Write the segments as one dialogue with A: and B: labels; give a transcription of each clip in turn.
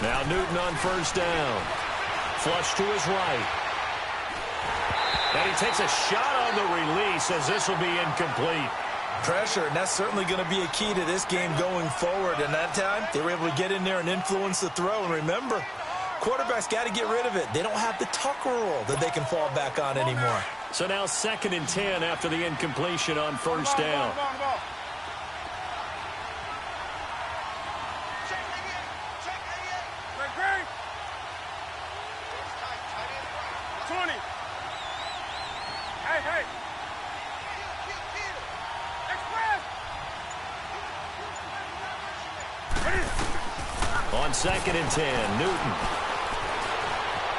A: Now Newton on first down. Flush to his right. And he takes a shot on the release as this will be incomplete.
B: Pressure, and that's certainly going to be a key to this game going forward. And that time, they were able to get in there and influence the throw. And remember, quarterbacks got to get rid of it. They don't have the Tucker rule that they can fall back on anymore.
A: So now 2nd and 10 after the incompletion on first down. On 2nd and 10, Newton.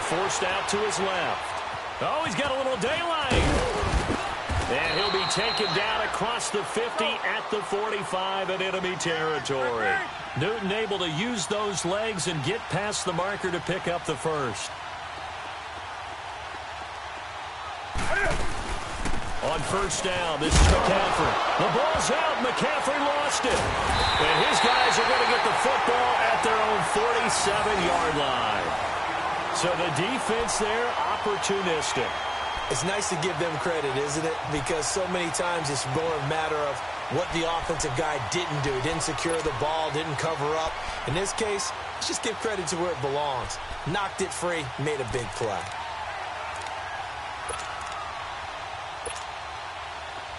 A: Forced out to his left. Oh, he's got a little daylight. And he'll be taken down across the 50 at the 45 in enemy territory. Newton able to use those legs and get past the marker to pick up the first. On first down, this is McCaffrey. The ball's out. McCaffrey lost it. And his guys are going to get the football at their own 47-yard line. So the defense there, opportunistic.
B: It's nice to give them credit, isn't it? Because so many times it's more a matter of what the offensive guy didn't do. Didn't secure the ball, didn't cover up. In this case, let's just give credit to where it belongs. Knocked it free, made a big play.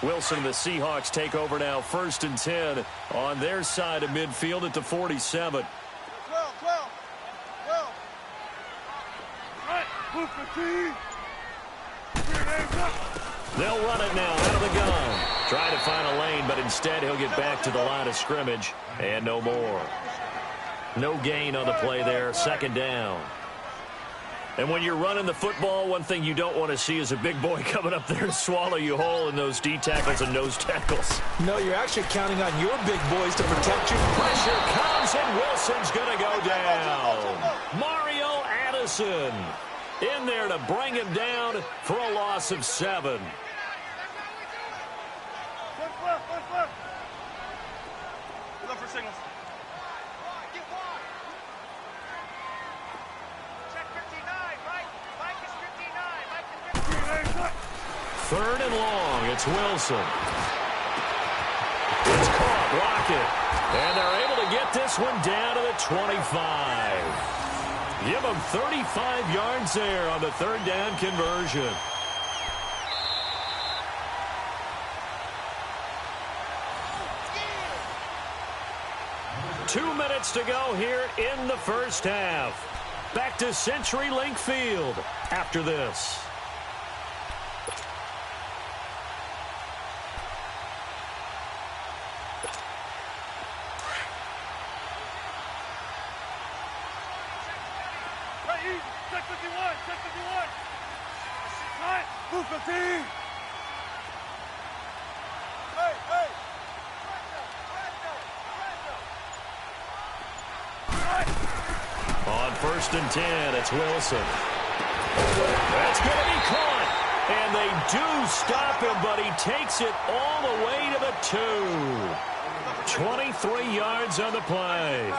A: Wilson and the Seahawks take over now, 1st and 10 on their side of midfield at the 47.
C: 12. Right, move 15.
A: They'll run it now out of the gun. Trying to find a lane, but instead he'll get back to the line of scrimmage and no more. No gain on the play there, 2nd down. And when you're running the football, one thing you don't want to see is a big boy coming up there to swallow you whole in those D tackles and nose tackles.
B: No, you're actually counting on your big boys to protect you.
A: Pressure comes, and Wilson's going to go down. Mario Addison in there to bring him down for a loss of 7.
C: Look for signals.
A: 3rd and long. It's Wilson. It's caught. Lockett. And they're able to get this one down to the 25. Give them 35 yards there on the 3rd down conversion. Two minutes to go here in the first half. Back to CenturyLink Field after this.
C: Check 51. Right, move 15. Hey.
A: On 1st and 10, it's Wilson. That's going to be caught. And they do stop him, but he takes it all the way to the 2. 23 yards on the play.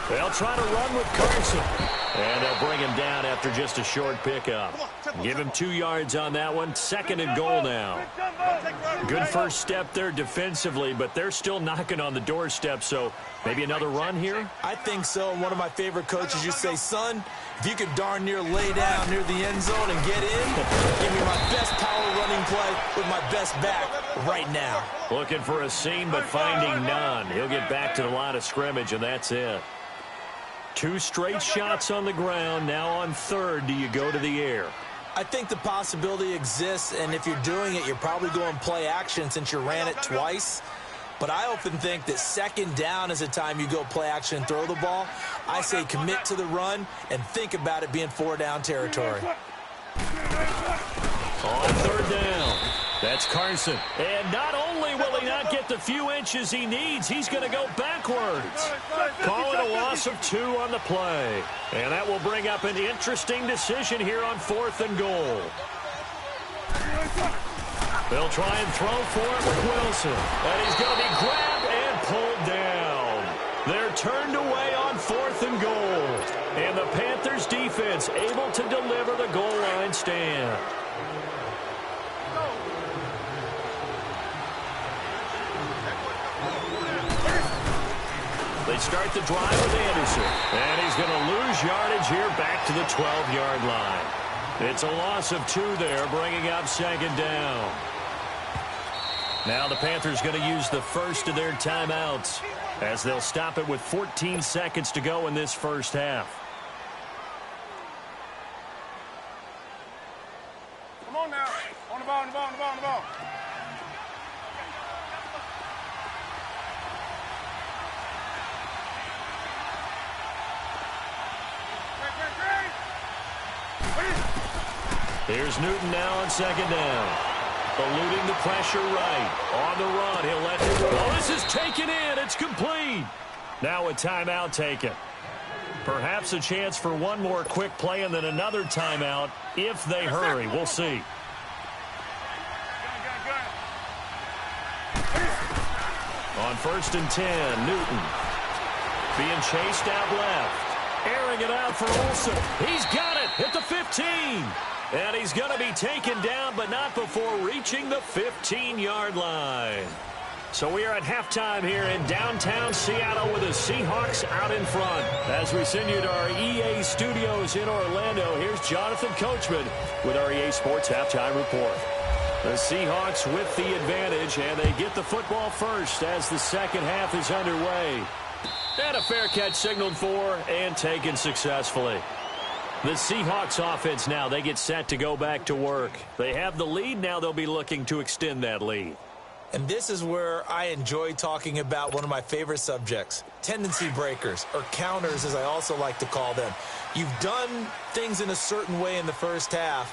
A: They'll try to run with Carson. And they'll bring him down after just a short pickup. Give him 2 yards on that one. 2nd and goal now. Good first step there defensively, but they're still knocking on the doorstep, so maybe another run here?
B: I think so. One of my favorite coaches used to say, son, if you could darn near lay down near the end zone and get in, give me my best power running play with my best back right now.
A: Looking for a seam, but finding none. He'll get back to the line of scrimmage, and that's it. 2 straight shots on the ground. Now on 3rd, do you go to the air?
B: I think the possibility exists, and if you're doing it, you're probably going play action since you ran it twice. But I often think that 2nd down is the time you go play action and throw the ball. I say commit to the run and think about it being 4-down territory.
A: On 3rd down, that's Carson. And not only only will he not get the few inches he needs, he's going to go backwards. Calling a loss of 2 on the play. And that will bring up an interesting decision here on 4th and goal. They'll try and throw for it with Wilson. And he's going to be grabbed and pulled down. They're turned away on 4th and goal. And the Panthers defense able to deliver the goal line stand. They start the drive with Anderson. And he's going to lose yardage here back to the 12-yard line. It's a loss of 2 there, bringing up 2nd down. Now the Panthers going to use the first of their timeouts as they'll stop it with 14 seconds to go in this first half.
C: Come on now. On the ball, on the ball, on the ball, on the ball.
A: Here's Newton now on 2nd down. Eluding the pressure right. On the run, he'll let it go. Oh, this is taken in. It's complete. Now a timeout taken. Perhaps a chance for one more quick play and then another timeout if they hurry. We'll see. On 1st and 10, Newton being chased out left. Airing it out for Olsen. He's got it at the 15. And he's going to be taken down, but not before reaching the 15-yard line. So we are at halftime here in downtown Seattle with the Seahawks out in front. As we send you to our EA studios in Orlando, here's Jonathan Coachman with our EA Sports Halftime Report. The Seahawks with the advantage, and they get the football first as the second half is underway. And a fair catch signaled for and taken successfully. The Seahawks offense now, they get set to go back to work. They have the lead. Now they'll be looking to extend that lead.
B: And this is where I enjoy talking about one of my favorite subjects, tendency breakers, or counters as I also like to call them. You've done things in a certain way in the first half,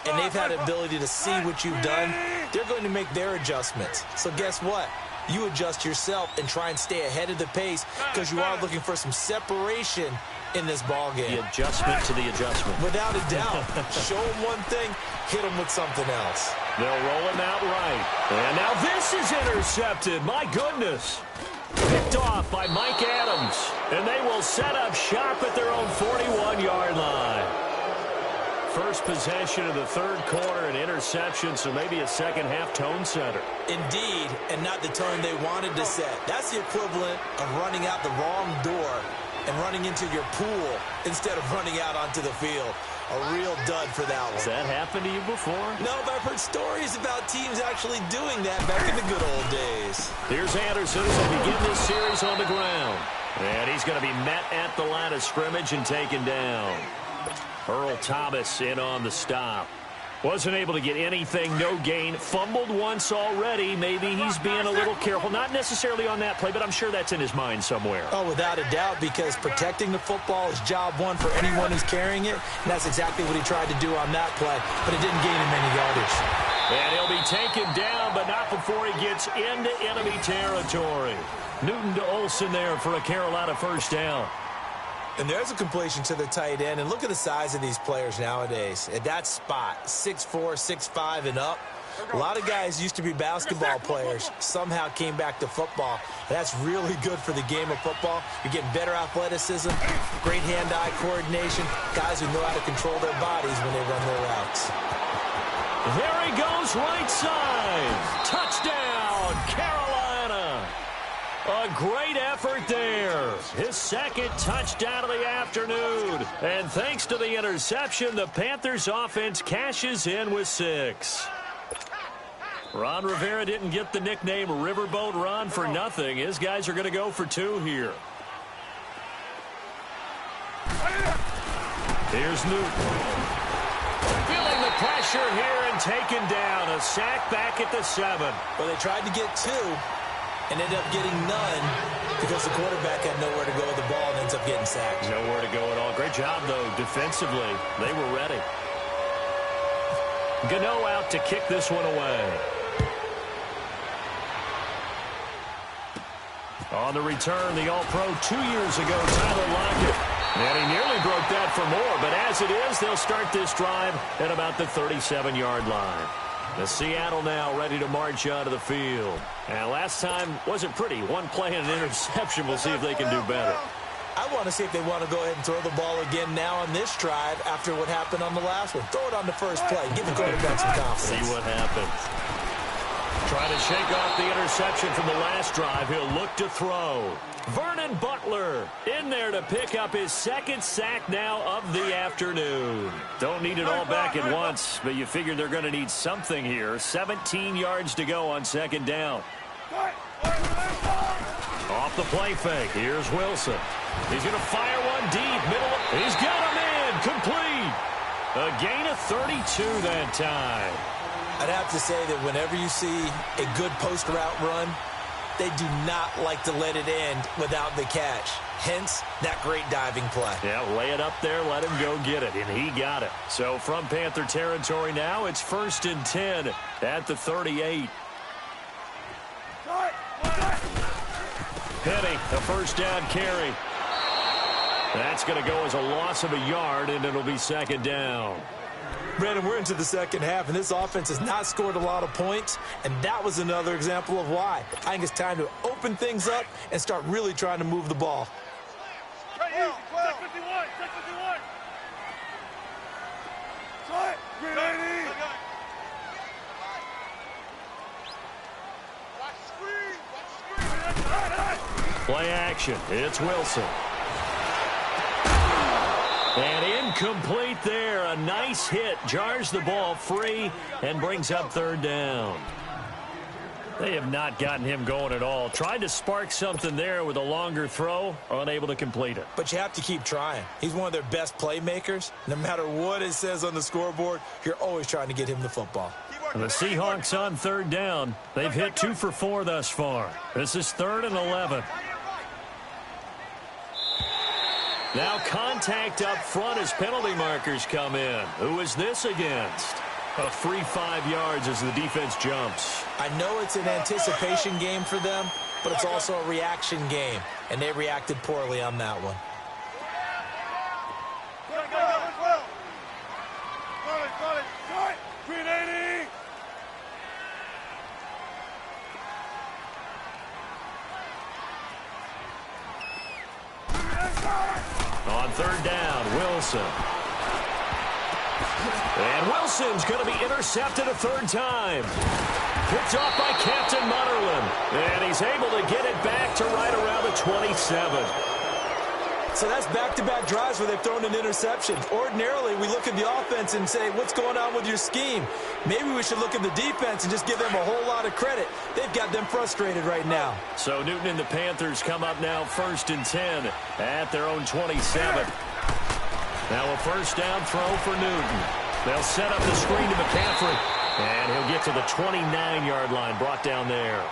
B: and they've had the ability to see what you've done. They're going to make their adjustments. So guess what? You adjust yourself and try and stay ahead of the pace because you are looking for some separation in this ball game.
A: The adjustment to the adjustment.
B: Without a doubt. Show them one thing, hit them with something else.
A: They'll roll him out right. And now this is intercepted. My goodness. Picked off by Mike Adams. And they will set up shop at their own 41-yard line. First possession of the third quarter, an interception, so maybe a second-half tone setter.
B: Indeed, and not the tone they wanted to set. That's the equivalent of running out the wrong door and running into your pool instead of running out onto the field. A real dud for that one.
A: Has that happened to you before?
B: No, but I've heard stories about teams actually doing that back in the good old days.
A: Here's Anderson as they begin this series on the ground. And he's going to be met at the line of scrimmage and taken down. Earl Thomas in on the stop. Wasn't able to get anything, no gain. Fumbled once already. Maybe he's being a little careful. Not necessarily on that play, but I'm sure that's in his mind somewhere.
B: Oh, without a doubt, because protecting the football is job one for anyone who's carrying it. And that's exactly what he tried to do on that play, but it didn't gain him any yardage.
A: And he'll be taken down, but not before he gets into enemy territory. Newton to Olsen there for a Carolina first down.
B: And there's a completion to the tight end. And look at the size of these players nowadays. At that spot, 6'4", 6'5", and up. A lot of guys used to be basketball players, somehow came back to football. That's really good for the game of football. You're getting better athleticism, great hand-eye coordination, guys who know how to control their bodies when they run their routes.
A: There he goes, right side. Touchdown, Carolina. A great effort there. His second touchdown of the afternoon. And thanks to the interception, the Panthers offense cashes in with 6. Ron Rivera didn't get the nickname Riverboat Ron for nothing. His guys are going to go for 2 here. Here's Newton. Feeling the pressure here and taken down. A sack back at the 7.
B: Well, they tried to get 2. And ended up getting none because the quarterback had nowhere to go with the ball and ends up getting sacked.
A: Nowhere to go at all. Great job, though, defensively. They were ready. Gano out to kick this one away. On the return, the All-Pro 2 years ago, Tyler Lockett. And he nearly broke that for more, but as it is, they'll start this drive at about the 37-yard line. The Seattle now ready to march onto the field. And last time wasn't pretty. One play and an interception. We'll see if they can do better.
B: I want to see if they want to go ahead and throw the ball again now on this drive after what happened on the last one. Throw it on the first play. Give the quarterback some confidence.
A: See what happens. Trying to shake off the interception from the last drive. He'll look to throw. Vernon Butler in there to pick up his second sack now of the afternoon. Don't need it all back at once, but you figure they're going to need something here. 17 yards to go on second down. Off the play fake. Here's Wilson. He's going to fire one deep. Middle. He's got him in. Complete. A gain of 32 that time.
B: I'd have to say that whenever you see a good post route run, they do not like to let it end without the catch. Hence, that great diving play.
A: Yeah, lay it up there, let him go get it, and he got it. So from Panther territory now, it's 1st and 10 at the 38. Penny, the first down carry. That's going to go as a loss of a yard, and it'll be second down.
B: Brandon, we're into the second half, and this offense has not scored a lot of points, and that was another example of why. I think it's time to open things up and start really trying to move the ball.
C: Check 51, check 51. Shot, green 80.
A: Play action. It's Wilson. And incomplete there. A nice hit. Jars the ball free and brings up third down. They have not gotten him going at all. Tried to spark something there with a longer throw. Unable to complete it.
B: But you have to keep trying. He's one of their best playmakers. No matter what it says on the scoreboard, you're always trying to get him the football.
A: The Seahawks on third down. They've hit 2 for 4 thus far. This is 3rd and 11. Now contact up front as penalty markers come in. Who is this against? A free 5 yards as the defense jumps.
B: I know it's an anticipation game for them, but it's also a reaction game, and they reacted poorly on that one.
C: Green 80.
A: On third down, Wilson. And Wilson's going to be intercepted a third time. Picked off by Captain Mutterland. And he's able to get it back to right around the 27.
B: So that's back-to-back drives where they've thrown an interception. Ordinarily, we look at the offense and say, what's going on with your scheme? Maybe we should look at the defense and just give them a whole lot of credit. They've got them frustrated right now.
A: So Newton and the Panthers come up now 1st and 10 at their own 27. Now a first down throw for Newton. They'll set up the screen to McCaffrey. And he'll get to the 29-yard line, brought down there.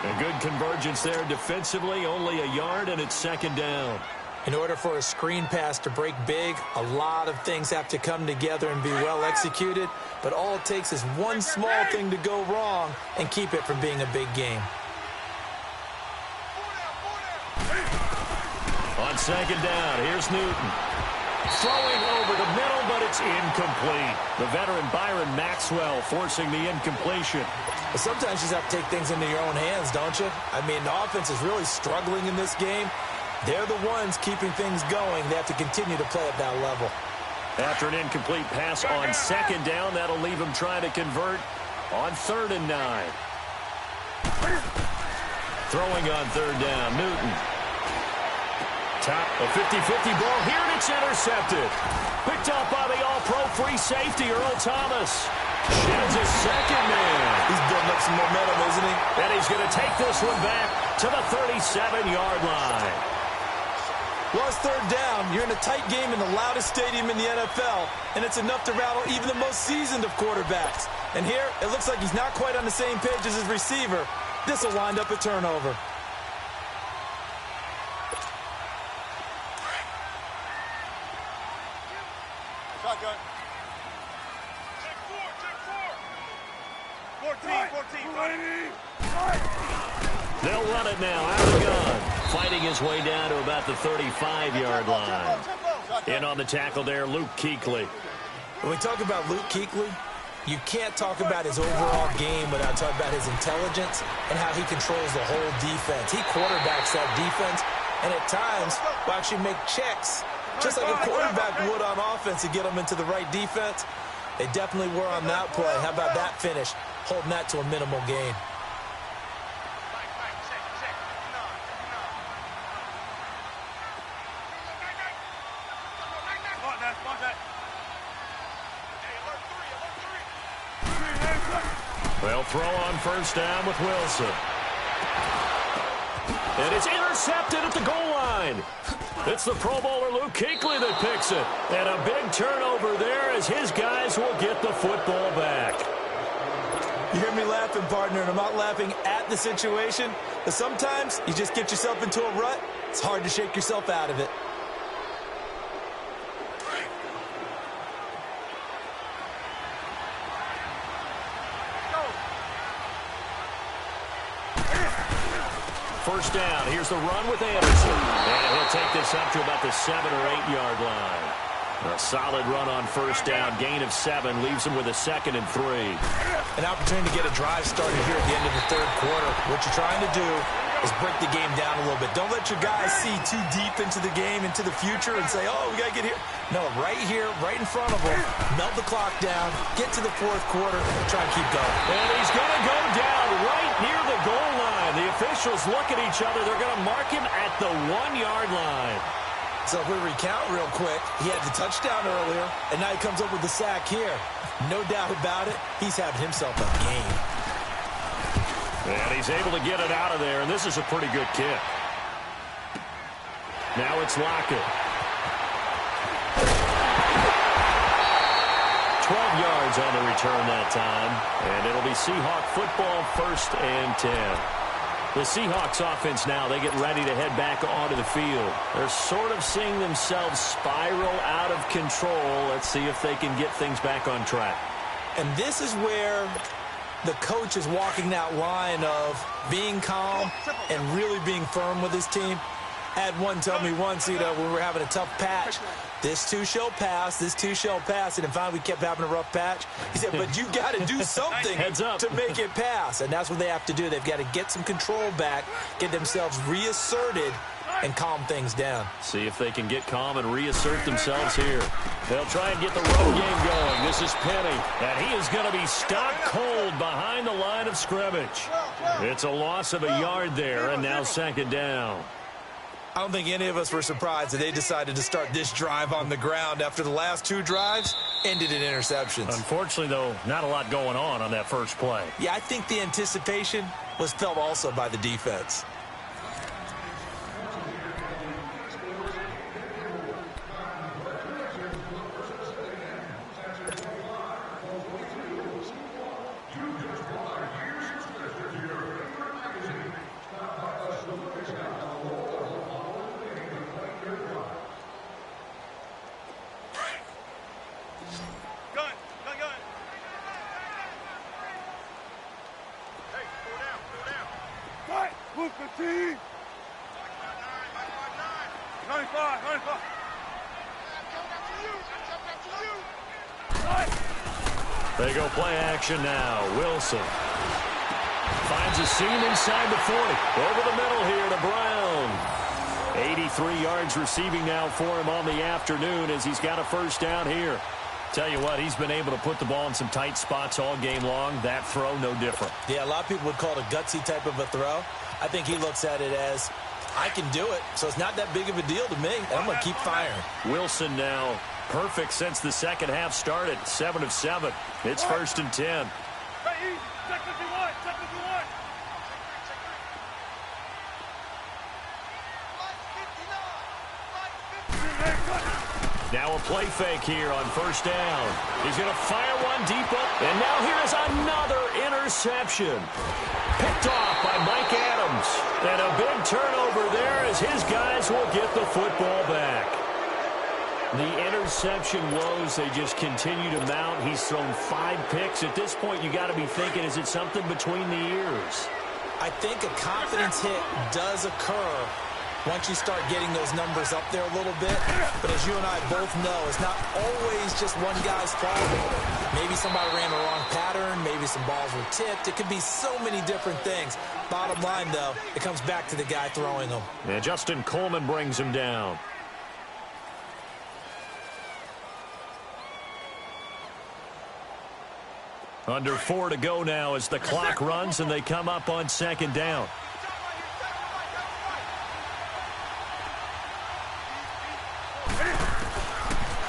A: A good convergence there defensively, only a yard, and it's second down.
B: In order for a screen pass to break big, a lot of things have to come together and be well executed. But all it takes is one small thing to go wrong and keep it from being a big game.
A: On second down, here's Newton. Throwing over the middle, but it's incomplete. The veteran Byron Maxwell forcing the incompletion.
B: But sometimes you just have to take things into your own hands, don't you? I mean, the offense is really struggling in this game. They're the ones keeping things going. They have to continue to play at that level.
A: After an incomplete pass on second down, that'll leave them trying to convert on 3rd and 9. Throwing on 3rd down, Newton. Top a 50-50 ball here, and it's intercepted. Picked up by the all-pro free safety, Earl Thomas. Sheds a second man.
B: He's building up some momentum, isn't he?
A: And he's going to take this one back to the 37-yard line.
B: Well, it's third down. You're in a tight game in the loudest stadium in the NFL, and it's enough to rattle even the most seasoned of quarterbacks. And here, it looks like he's not quite on the same page as his receiver. This will wind up a turnover.
C: Shotgun. Check 4. 14.
A: They'll run it now out of the gun. Fighting his way down to about the 35-yard line. In on the tackle there, Luke Kuechly.
B: When we talk about Luke Kuechly, you can't talk about his overall game without talking about his intelligence and how he controls the whole defense. He quarterbacks that defense, and at times will actually make checks, just like a quarterback would on offense to get them into the right defense. They definitely were on that play. How about that finish, holding that to a minimal gain?
A: They'll throw on first down with Wilson. And it's intercepted at the goal line. It's the Pro Bowler Luke Kuechly that picks it. And a big turnover there as his guys will get the football back.
B: You hear me laughing, partner, and I'm not laughing at the situation, but sometimes you just get yourself into a rut. It's hard to shake yourself out of it.
A: First down. Here's the run with Anderson. And he'll take this up to about the 7 or 8 yard line. A solid run on first down. Gain of 7 leaves him with a 2nd and 3.
B: An opportunity to get a drive started here at the end of the third quarter. What you're trying to do is break the game down a little bit. Don't let your guys see too deep into the game, into the future, and say, oh, we got to get here. No, right here, right in front of them, melt the clock down, get to the fourth quarter, try and keep going.
A: And he's going to go down right near the goal line. The officials look at each other. They're going to mark him at the 1 yard line.
B: So if we recount real quick, he had the touchdown earlier, and now he comes up with the sack here. No doubt about it, he's having himself a game.
A: And he's able to get it out of there, and this is a pretty good kick. Now it's Lockett. 12 yards on the return that time, and it'll be Seahawk football, 1st and 10. The Seahawks offense now, they get ready to head back onto the field. They're sort of seeing themselves spiral out of control. Let's see if they can get things back on track.
B: And this is where the coach is walking that line of being calm and really being firm with his team. I had one tell me once, when we were having a tough patch, this too shall pass, this too shall pass, and then finally we kept having a rough patch. He said, but you got to do something to make it pass, and that's what they have to do. They've got to get some control back, get themselves reasserted, and calm things down.
A: See if they can get calm and reassert themselves here. They'll try and get the run game going. This is Penny, and he is going to be stopped cold behind the line of scrimmage. It's a loss of a yard there, and now 2nd down.
B: I don't think any of us were surprised that they decided to start this drive on the ground after the last 2 drives ended in interceptions.
A: Unfortunately, though, not a lot going on that first play.
B: Yeah, I think the anticipation was felt also by the defense.
A: They go play action now. Wilson finds a seam inside the 40. Over the middle here to Brown. 83 yards receiving now for him on the afternoon as he's got a first down here. Tell you what, he's been able to put the ball in some tight spots all game long. That throw, no different.
B: Yeah, a lot of people would call it a gutsy type of a throw. I think he looks at it as, I can do it, so it's not that big of a deal to me, and I'm going to keep firing.
A: Wilson now perfect since the second half started. 7 of 7. It's 1st and 10. Now a play fake here on first down. He's going to fire one deep up. And now here's another interception. Picked off by Mike Adams. And a big turnover there as his guys will get the football back. The interception woes, they just continue to mount. He's thrown 5 picks. At this point, you got to be thinking, is it something between the ears?
B: I think a confidence hit does occur once you start getting those numbers up there a little bit. But as you and I both know, it's not always just one guy's fault. Maybe somebody ran the wrong pattern. Maybe some balls were tipped. It could be so many different things. Bottom line, though, it comes back to the guy throwing them.
A: And Justin Coleman brings him down. Under 4 to go now as the clock runs and they come up on second down.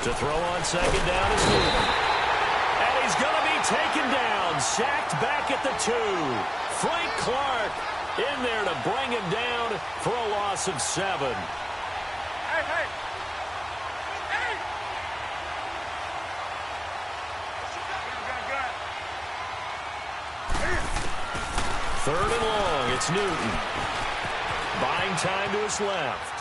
A: To throw on second down is Newton. And he's going to be taken down. Sacked back at the 2. Frank Clark in there to bring him down for a loss of 7.
C: Hey, hey. Hey.
A: Third and long. It's Newton. Buying time to his left.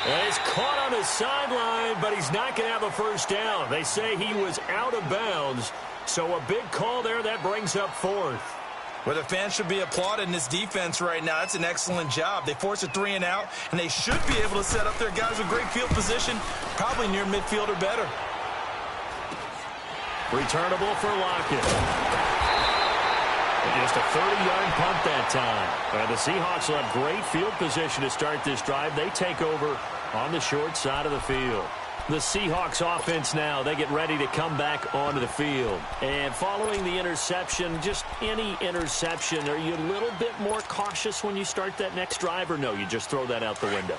A: And he's caught on the sideline, but he's not going to have a first down. They say he was out of bounds. So a big call there that brings up 4th.
B: Well, the fans should be applauding this defense right now. It's an excellent job. They force a 3 and out, and they should be able to set up their guys with great field position, probably near midfield or better.
A: Returnable for Lockett. Just a 30-yard punt that time. And the Seahawks will have great field position to start this drive. They take over on the short side of the field. The Seahawks offense now, they get ready to come back onto the field. And following the interception, just any interception, are you a little bit more cautious when you start that next drive, or no, you just throw that out the window?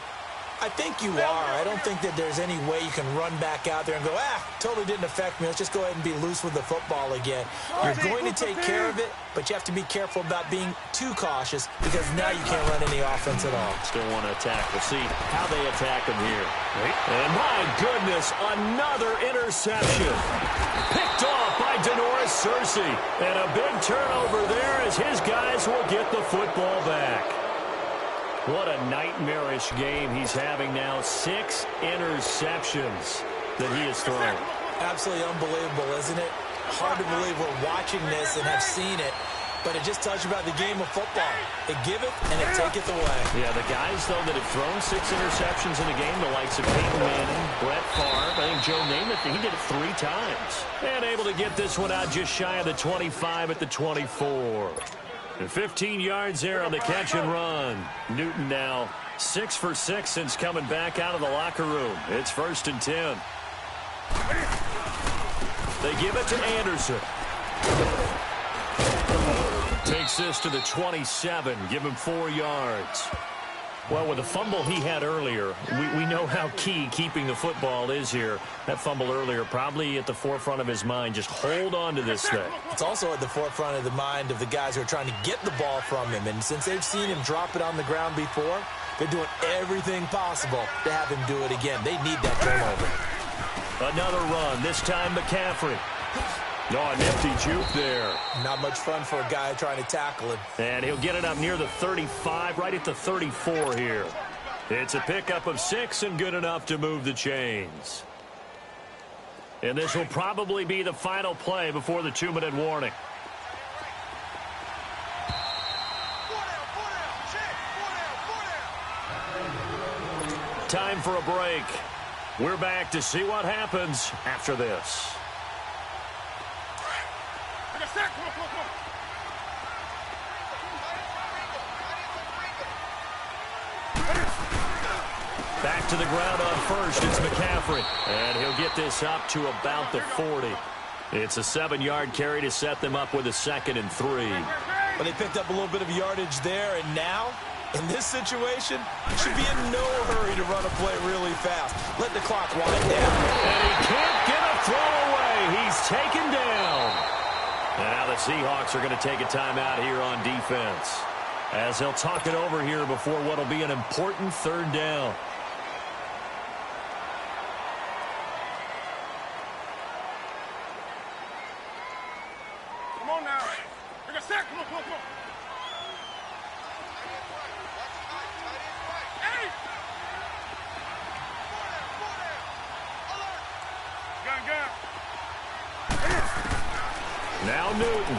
B: I think you are. I don't think that there's any way you can run back out there and go, totally didn't affect me. Let's just go ahead and be loose with the football again. You're going to take care of it, but you have to be careful about being too cautious because now you can't run any offense at all.
A: Still want to attack. We'll see how they attack him here. And my goodness, another interception. Picked off by Denoris Searcy. And a big turnover there as his guys will get the football back. What a nightmarish game he's having now. 6 interceptions that he has thrown.
B: Absolutely unbelievable, isn't it? Hard to believe we're watching this and have seen it, but it just tells you about the game of football. It giveth and it taketh away.
A: Yeah, the guys, though, that have thrown 6 interceptions in a game, the likes of Peyton Manning, Brett Favre, I think Joe Namath, he did it 3 times. And able to get this one out just shy of the 25 at the 24. And 15 yards there on the catch and run. Newton now 6 for 6 since coming back out of the locker room. It's 1st and 10. They give it to Anderson. Takes this to the 27. Give him 4 yards. Well, with the fumble he had earlier, we know how key keeping the football is here. That fumble earlier probably at the forefront of his mind. Just hold on to this thing.
B: It's also at the forefront of the mind of the guys who are trying to get the ball from him. And since they've seen him drop it on the ground before, they're doing everything possible to have him do it again. They need that turnover.
A: Another run, this time McCaffrey. Oh, a nifty juke there.
B: Not much fun for a guy trying to tackle him.
A: And he'll get it up near the 35, right at the 34 here. It's a pickup of 6 and good enough to move the chains. And this will probably be the final play before the 2-minute warning. Time for a break. We're back to see what happens after this. Back to the ground on first. It's McCaffrey. And he'll get this up to about the 40. It's a 7-yard carry to set them up with a 2nd and 3.
B: But they picked up a little bit of yardage there, and now, in this situation, should be in no hurry to run a play really fast. Let the clock wind down.
A: And he can't get a throw away. He's taken down. And now the Seahawks are going to take a timeout here on defense, as he'll talk it over here before what will be an important 3rd down.
C: Come on now. Take a sack. Come on, come on, come on. Hey! Gun.
A: Now Newton.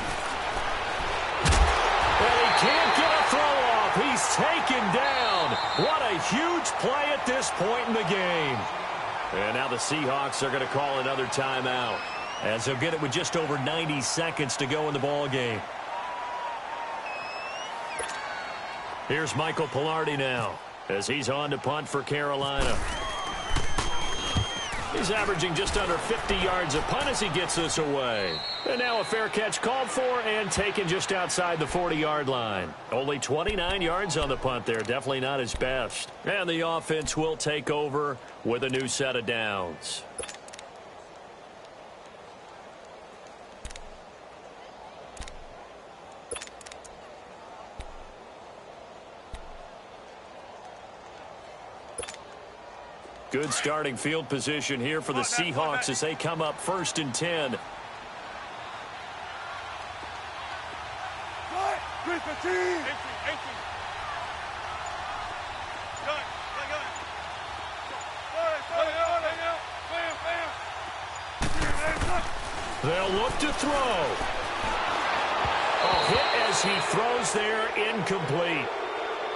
A: And he can't get a throw off. He's taken down. What a huge play at this point in the game. And now the Seahawks are going to call another timeout, as they'll get it with just over 90 seconds to go in the ball game. Here's Michael Pilardi now, as he's on to punt for Carolina. He's averaging just under 50 yards a punt as he gets this away. And now a fair catch called for and taken just outside the 40-yard line. Only 29 yards on the punt there. Definitely not his best. And the offense will take over with a new set of downs. Good starting field position here for the Seahawks as they come up 1st and 10. They'll look to throw. A hit as he throws there, incomplete.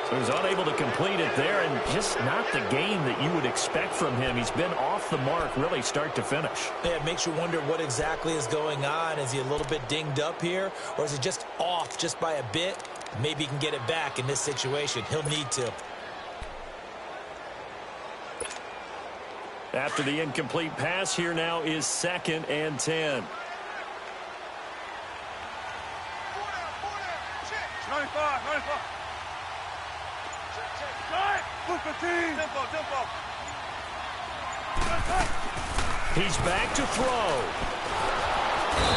A: So he's unable to complete it there, and just not the game that you would expect from him. He's been off the mark really start to finish.
B: Yeah, it makes you wonder what exactly is going on. Is he a little bit dinged up here, or is he just off just by a bit? Maybe he can get it back in this situation. He'll need to.
A: After the incomplete pass, here now is 2nd and 10.
C: 95.
A: He's back to throw.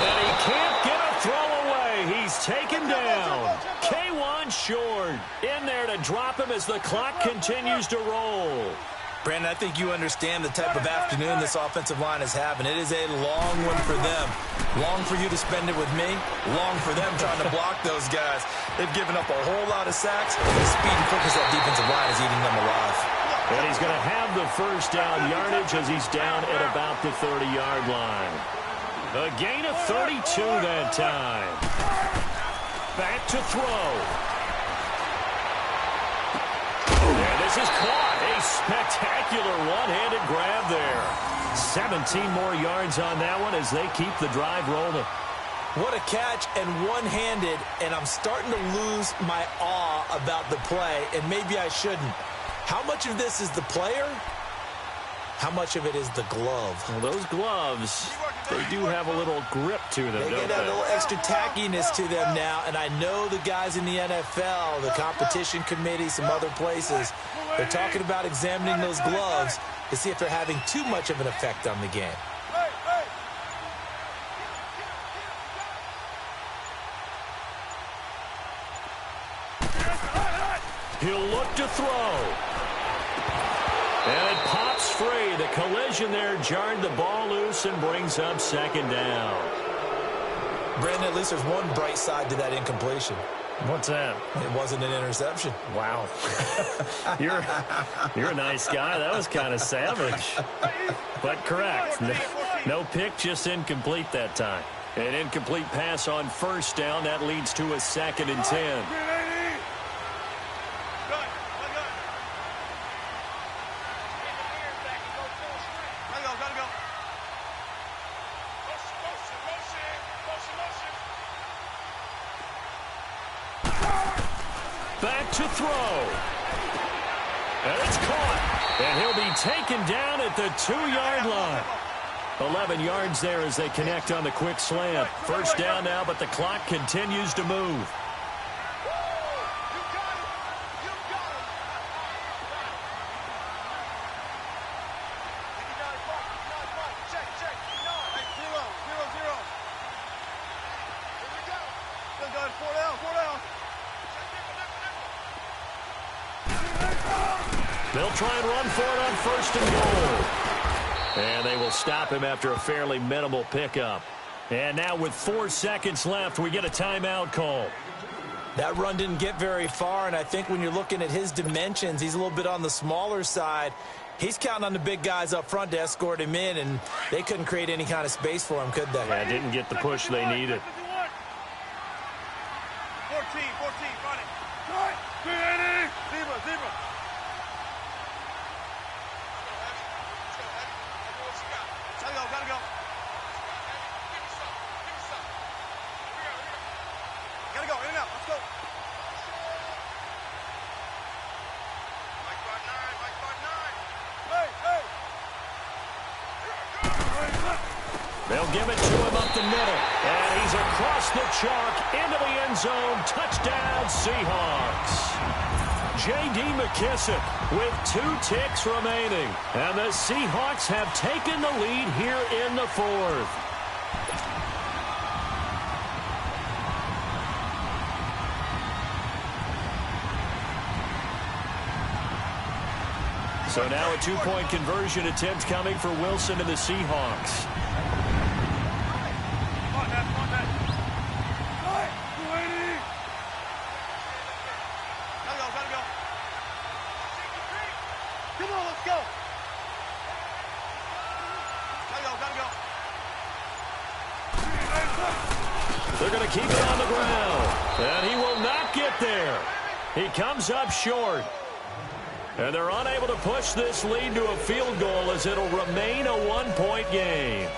A: And he can't get a throw away. He's taken down. K1 short. In there to drop him as the clock continues to roll.
B: Brandon, I think you understand the type of afternoon this offensive line is having. It is a long one for them. Long for you to spend it with me. Long for them trying to block those guys. They've given up a whole lot of sacks. The speed and quickness of that defensive line is eating them alive.
A: And he's going to have the first down yardage as he's down at about the 30-yard line. A gain of 32 that time. Back to throw. And this is caught. A spectacular one-handed grab there. 17 more yards on that one as they keep the drive rolling.
B: What a catch, and one-handed, and I'm starting to lose my awe about the play, and maybe I shouldn't. How much of this is the player? How much of it is the glove?
A: Well, those gloves, they do have a little grip to them,
B: They
A: don't
B: get a
A: they?
B: little extra tackiness to them now, and I know the guys in the NFL, the competition committee, some other places, they're talking about examining those gloves to see if they're having too much of an effect on the game.
A: He'll look to throw. And it pops free. The collision there jarred the ball loose and brings up 2nd down.
B: Brandon, at least there's one bright side to that incompletion.
A: What's that?
B: It wasn't an interception.
A: Wow. You're a nice guy. That was kind of savage. But correct. No pick, just incomplete that time. An incomplete pass on 1st down. That leads to a 2nd and 10. Back to throw. And it's caught. And he'll be taken down at the 2-yard line. 11 yards there as they connect on the quick slant. 1st down now, but the clock continues to move. They'll try and run for it on 1st and goal. And they will stop him after a fairly minimal pickup. And now with 4 seconds left, we get a timeout call.
B: That run didn't get very far, and I think when you're looking at his dimensions, he's a little bit on the smaller side. He's counting on the big guys up front to escort him in, and they couldn't create any kind of space for him, could they?
A: Yeah, didn't get the push they needed.
C: 14, find it. Cut! 380! Zebra. Gotta go. Gotta go, in and out, let's go. Mike 5'9", Hey!
A: They'll give it to him up the middle. And he's across the chalk into the end zone. Touchdown, Seahawks. J.D. McKissick with 2 ticks remaining. And the Seahawks have taken the lead here in the fourth. So now a 2-point conversion attempt coming for Wilson and the Seahawks. They're going to keep it on the ground. And he will not get there. He comes up short. And they're unable to push this lead to a field goal as it'll remain a 1-point game.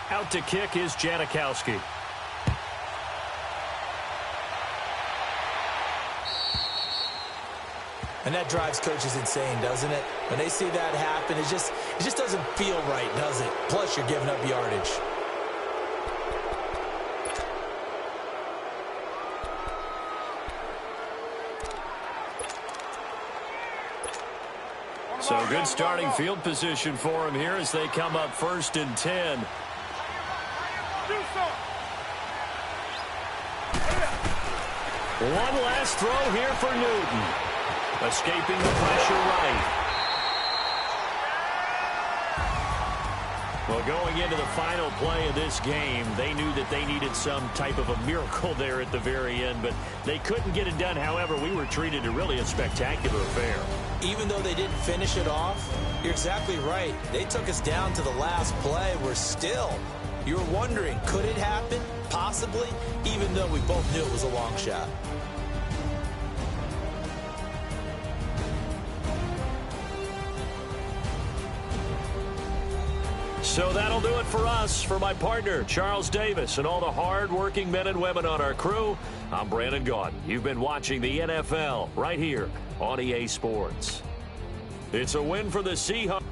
A: Out to kick is Janikowski.
B: And that drives coaches insane, doesn't it? When they see that happen, it just doesn't feel right, does it? Plus, you're giving up yardage.
A: So good starting field position for him here as they come up 1st and 10. One last throw here for Newton. Escaping the pressure right. Well, going into the final play of this game, they knew that they needed some type of a miracle there at the very end, but they couldn't get it done. However, we were treated to really a spectacular affair.
B: Even though they didn't finish it off, you're exactly right. They took us down to the last play. You're wondering, could it happen? Possibly, even though we both knew it was a long shot.
A: So that'll do it for us. For my partner, Charles Davis, and all the hard-working men and women on our crew, I'm Brandon Gaudin. You've been watching the NFL right here on EA Sports. It's a win for the Seahawks.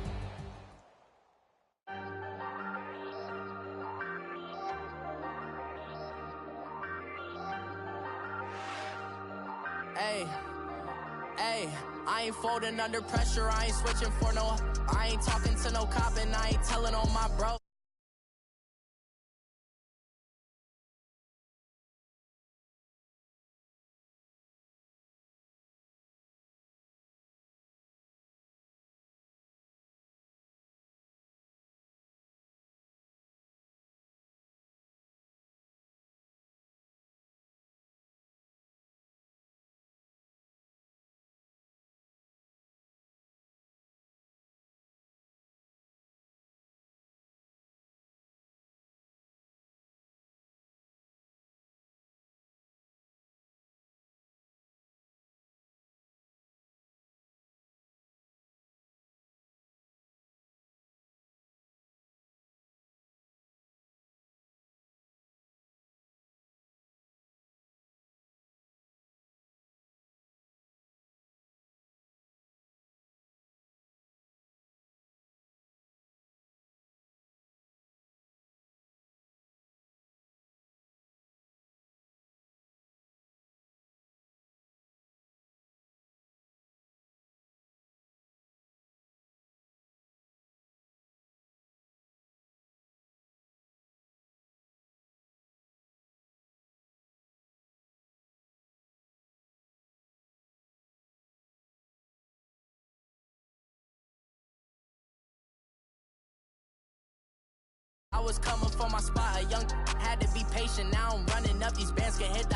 D: Hey, I ain't folding under pressure. I ain't switching for no. I ain't talking to no cop, and I ain't telling on my bro. was coming for my spot. A young had to be patient. Now I'm running up these bands, can hit the